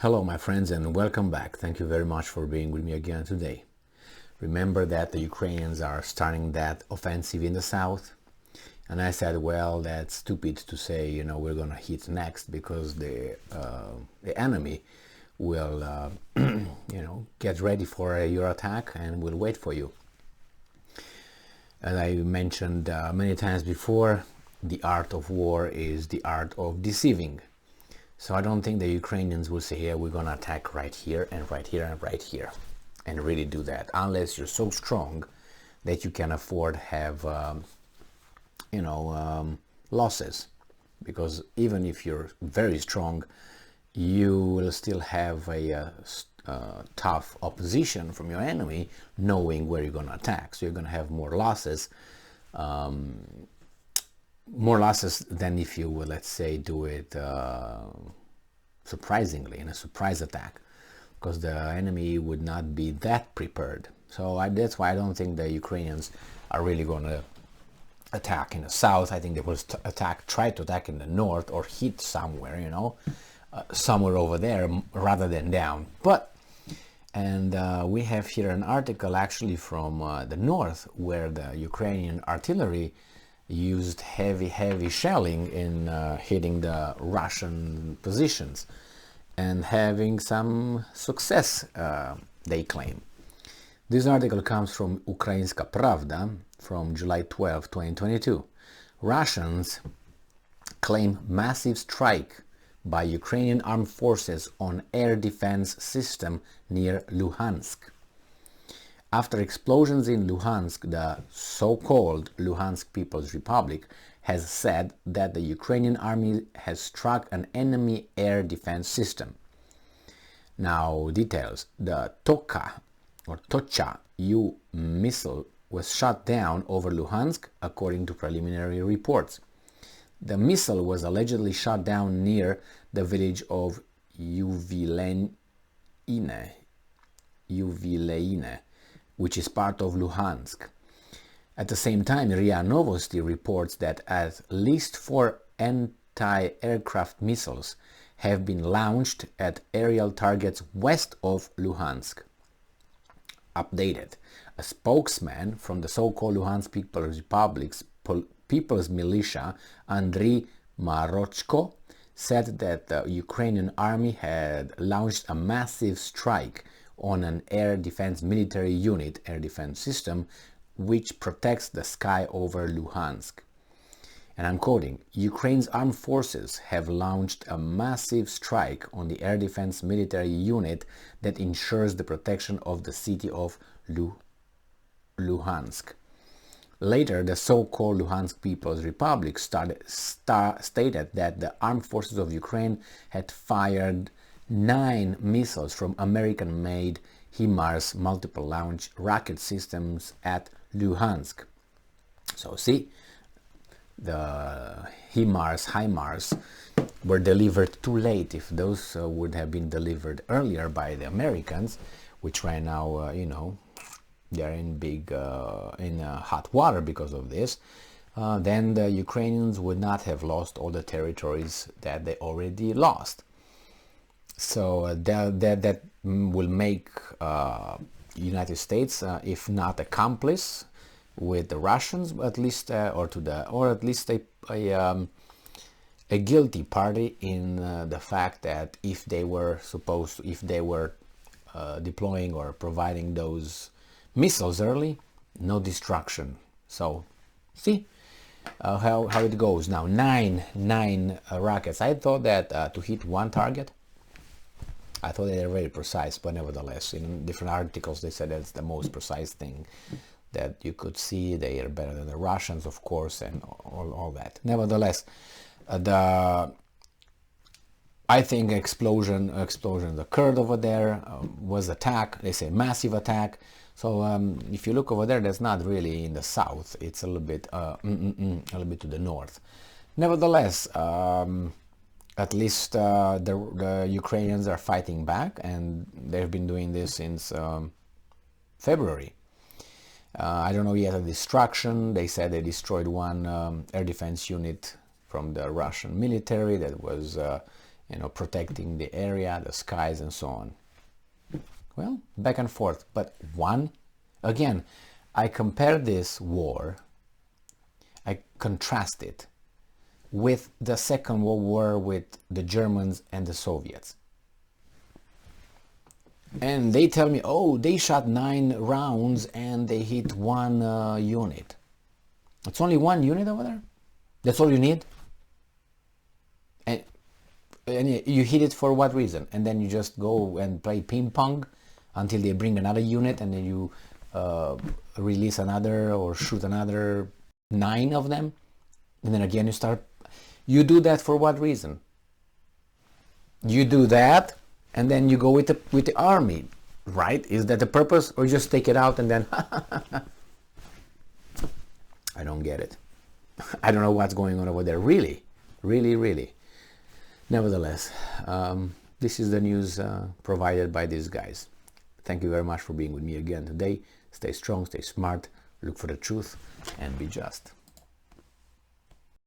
Hello my friends and welcome back. Thank you very much for being with me again today. Remember that the Ukrainians are starting that offensive in the south, and I said, well, that's stupid to say, we're gonna hit next because the enemy will get ready for your attack and will wait for you. As I mentioned many times before, the art of war is the art of deceiving. So I don't think the Ukrainians will say, yeah, we're going to attack right here and right here and right here and really do that, unless you're so strong that you can afford have, losses. Because even if you're very strong, you will still have a tough opposition from your enemy, knowing where you're going to attack. So you're going to have more losses than if you would, let's say, do it surprisingly in a surprise attack, because the enemy would not be that prepared. So that's why I don't think the Ukrainians are really going to attack in the south. I think they will try to attack in the north or hit somewhere, somewhere over there rather than down. We have here an article actually from the north, where the Ukrainian artillery used heavy shelling in hitting the Russian positions and having some success, they claim. This article comes from Ukrainska Pravda from July 12, 2022. Russians claim massive strike by Ukrainian armed forces on air defense system near Luhansk. After explosions in Luhansk, the so-called Luhansk People's Republic has said that the Ukrainian army has struck an enemy air defense system. Now, details. The Tocha U missile was shot down over Luhansk, according to preliminary reports. The missile was allegedly shot down near the village of Yuvileine, which is part of Luhansk. At the same time, RIA Novosti reports that at least 4 anti-aircraft missiles have been launched at aerial targets west of Luhansk. Updated. A spokesman from the so-called Luhansk People's Republic's People's Militia, Andriy Marochko, said that the Ukrainian army had launched a massive strike on an air defense military unit air defense system which protects the sky over Luhansk. And I'm quoting, Ukraine's armed forces have launched a massive strike on the air defense military unit that ensures the protection of the city of Luhansk. Later, the so-called Luhansk People's Republic stated that the armed forces of Ukraine had fired 9 missiles from American-made HIMARS multiple launch rocket systems at Luhansk. So see, the HIMARS were delivered too late. If those would have been delivered earlier by the Americans, which right now, they're in hot water because of this, then the Ukrainians would not have lost all the territories that they already lost. So that will make United States, if not accomplice with the Russians, at least or at least a guilty party in the fact that if they were deploying or providing those missiles early, no destruction. So see how it goes now. Nine rockets. I thought that to hit one target, I thought they were very precise, but nevertheless, in different articles they said that's the most precise thing that you could see. They are better than the Russians, of course, and all that. Nevertheless, I think explosion occurred over there, was attack. They say massive attack. So if you look over there, that's not really in the south. It's a little bit to the north. Nevertheless, at least the Ukrainians are fighting back, and they've been doing this since February. I don't know yet the destruction. They said they destroyed one air defense unit from the Russian military that was protecting the area, the skies, and so on. Well, back and forth. But again, I compare this war, I contrast it with the Second World War with the Germans and the Soviets. And they tell me, oh, they shot 9 rounds and they hit 1 unit. It's only 1 unit over there? That's all you need? And you hit it for what reason? And then you just go and play ping pong until they bring another unit, and then you release another or shoot another 9 of them, and then again you do that for what reason? You do that and then you go with the army, right? Is that the purpose, or just take it out and then I don't get it. I don't know what's going on over there, really. Nevertheless, this is the news provided by these guys. Thank you very much for being with me again today. Stay strong, stay smart, look for the truth, and be just.